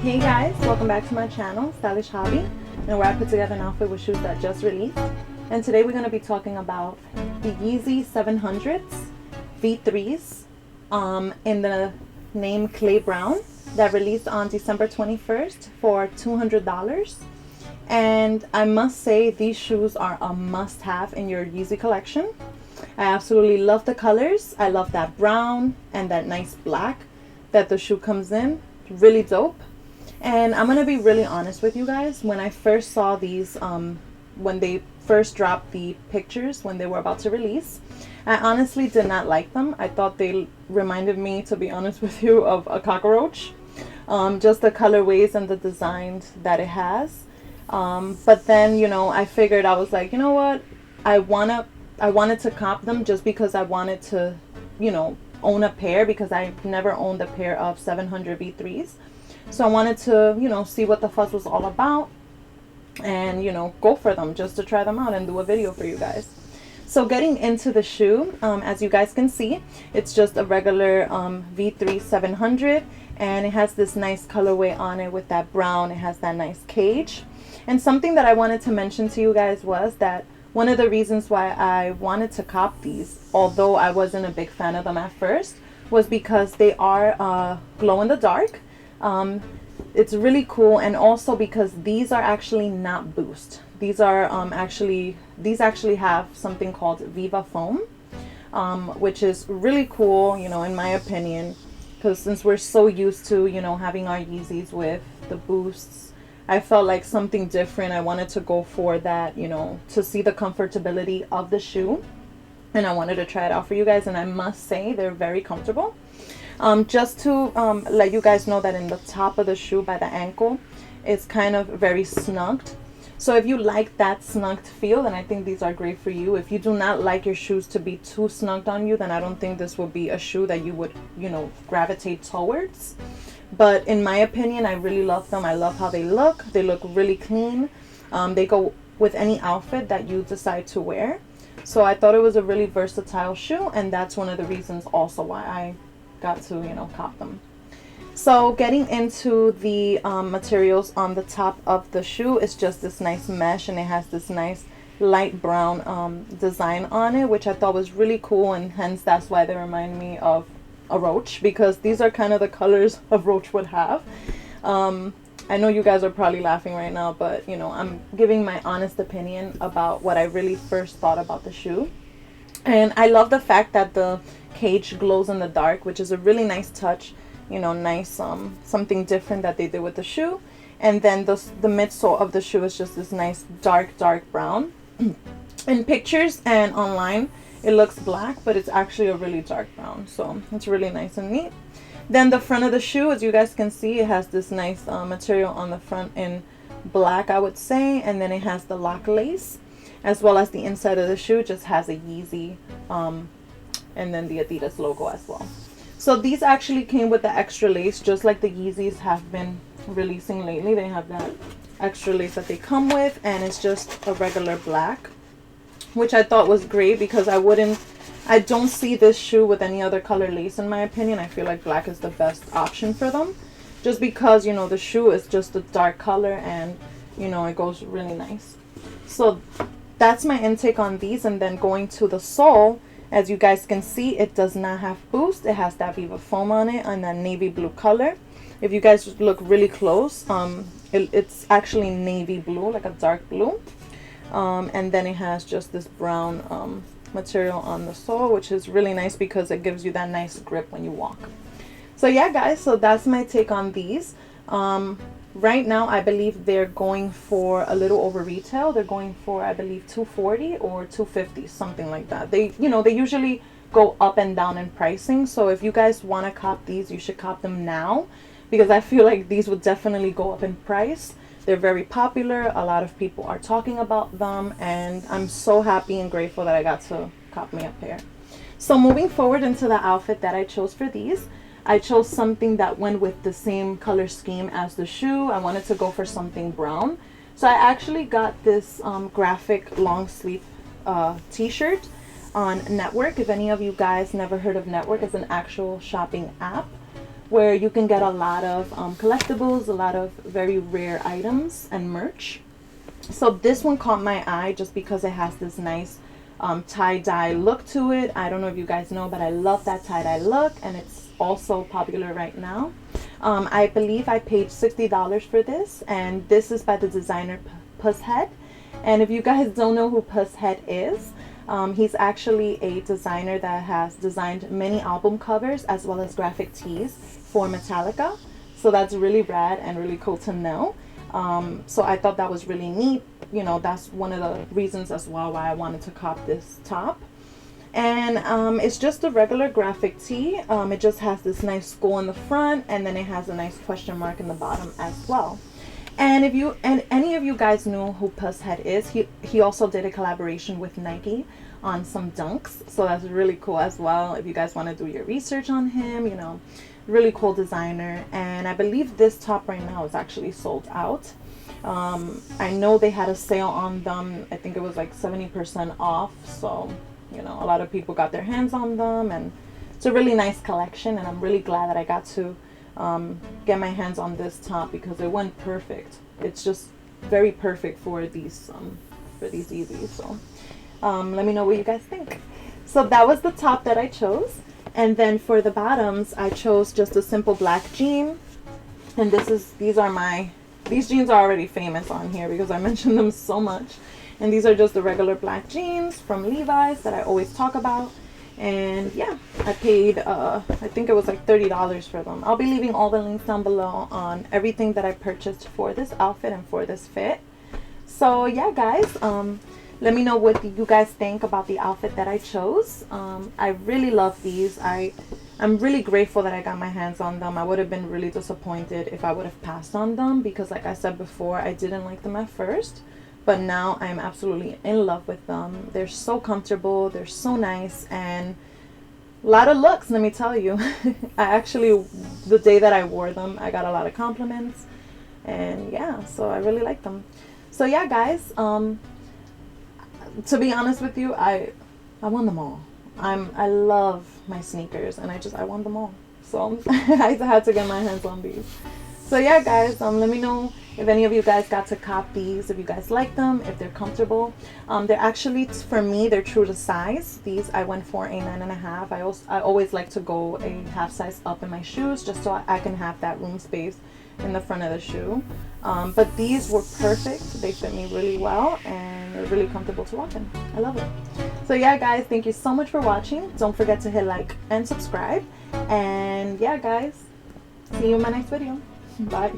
Hey guys, welcome back to my channel, Stylish Hobby, and where I put together an outfit with shoes that just released. And today we're going to be talking about the Yeezy 700s V3s in the name Clay Brown that released on December 21st for $200. And I must say these shoes are a must-have in your Yeezy collection. I absolutely love the colors. I love that brown and that nice black that the shoe comes in. Really dope. And I'm gonna be really honest with you guys. When I first saw these, when they first dropped the pictures, when they were about to release, I honestly did not like them. I thought they reminded me, to be honest with you, of a cockroach. Just the colorways and the designs that it has. But then, you know, I figured, I was like, you know what, I wanted to cop them just because I wanted to, you know, own a pair, because I never owned a pair of 700 V3s. So I wanted to, you know, see what the fuss was all about and, you know, go for them just to try them out and do a video for you guys. So getting into the shoe, as you guys can see, it's just a regular V3 700, and it has this nice colorway on it with that brown. It has that nice cage. And something that I wanted to mention to you guys was that one of the reasons why I wanted to cop these, although I wasn't a big fan of them at first, was because they are glow in the dark. It's really cool, and also because these are actually not Boost. These are these actually have something called Viva Foam, which is really cool, you know, in my opinion, because since we're so used to, you know, having our Yeezys with the Boosts, I felt like something different. I wanted to go for that, you know, to see the comfortability of the shoe, and I wanted to try it out for you guys, and I must say they're very comfortable. Just to let you guys know that in the top of the shoe by the ankle, it's kind of very snugged. So if you like that snugged feel, then I think these are great for you. If you do not like your shoes to be too snugged on you, then I don't think this would be a shoe that you would, you know, gravitate towards. But in my opinion, I really love them. I love how they look. They look really clean. They go with any outfit that you decide to wear. So I thought it was a really versatile shoe, and that's one of the reasons also why I got to, you know, cop them. So getting into the materials on the top of the shoe, is just this nice mesh, and it has this nice light brown design on it, which I thought was really cool, and hence that's why they remind me of a roach, because these are kind of the colors a roach would have. I know you guys are probably laughing right now, but you know, I'm giving my honest opinion about what I really first thought about the shoe. And I love the fact that the cage glows in the dark, which is a really nice touch, you know, nice something different that they did with the shoe. And then the midsole of the shoe is just this nice dark brown. In pictures and online it looks black, but it's actually a really dark brown, so it's really nice and neat. Then the front of the shoe, as you guys can see, it has this nice material on the front in black, I would say, and then it has the lock lace, as well as the inside of the shoe just has a Yeezy and then the Adidas logo as well. So these actually came with the extra lace, just like the Yeezys have been releasing lately. They have that extra lace that they come with, and it's just a regular black, which I thought was great, because I don't see this shoe with any other color lace in my opinion. I feel like black is the best option for them, just because, you know, the shoe is just a dark color, and you know, it goes really nice. So that's my intake on these. And then going to the sole, as you guys can see, it does not have Boost. It has that Viva Foam on it and that navy blue color. If you guys look really close, it's actually navy blue, like a dark blue. And then it has just this brown material on the sole, which is really nice because it gives you that nice grip when you walk. So yeah guys, so that's my take on these. Right now I believe they're going for a little over retail. They're going for, I believe, $240 or $250, something like that. They, you know, they usually go up and down in pricing, so if you guys want to cop these, you should cop them now, because I feel like these would definitely go up in price. They're very popular. A lot of people are talking about them, and I'm so happy and grateful that I got to cop me a pair. So moving forward into the outfit that I chose for these, I chose something that went with the same color scheme as the shoe. I wanted to go for something brown. So I actually got this graphic long sleeve t-shirt on Network. If any of you guys never heard of Network, it's an actual shopping app. where you can get a lot of collectibles, a lot of very rare items and merch. So this one caught my eye just because it has this nice tie-dye look to it. I don't know if you guys know, but I love that tie-dye look, and it's also popular right now. I believe I paid $60 for this, and this is by the designer Pusshead. And if you guys don't know who Pusshead is, he's actually a designer that has designed many album covers as well as graphic tees for Metallica. So that's really rad and really cool to know. So I thought that was really neat. You know, that's one of the reasons as well why I wanted to cop this top. And it's just a regular graphic tee. It just has this nice skull in the front, and then it has a nice question mark in the bottom as well. And if you and any of you guys know who Pusshead is, he also did a collaboration with Nike on some dunks, so that's really cool as well. If you guys want to do your research on him, you know, really cool designer. And I believe this top right now is actually sold out. I know they had a sale on them. I think it was like 70% off, so you know, a lot of people got their hands on them, and it's a really nice collection, and I'm really glad that I got to get my hands on this top because it went perfect. It's just very perfect for these Yeezys. So let me know what you guys think. So that was the top that I chose, and then for the bottoms I chose just a simple black jean, and these jeans are already famous on here because I mentioned them so much. And these are just the regular black jeans from Levi's that I always talk about. And yeah, I paid I think it was like $30 for them. I'll be leaving all the links down below on everything that I purchased for this outfit and for this fit. So yeah, guys, let me know what you guys think about the outfit that I chose. I really love these. I'm really grateful that I got my hands on them. I would have been really disappointed if I would have passed on them because, like I said before, I didn't like them at first. But now I'm absolutely in love with them. They're so comfortable. They're so nice. And a lot of looks, let me tell you. I actually, the day that I wore them, I got a lot of compliments. And yeah, so I really like them. So yeah, guys, to be honest with you, I won them all. I love my sneakers, and I won them all. So I had to get my hands on these. So yeah, guys, let me know if any of you guys got to cop these, if you guys like them, if they're comfortable. They're actually, for me, they're true to size. These I went for a 9.5. I always like to go a half size up in my shoes just so I can have that room space in the front of the shoe. But these were perfect. They fit me really well, and they're really comfortable to walk in. I love it. So yeah, guys, thank you so much for watching. Don't forget to hit like and subscribe. And yeah, guys, see you in my next video. Bye.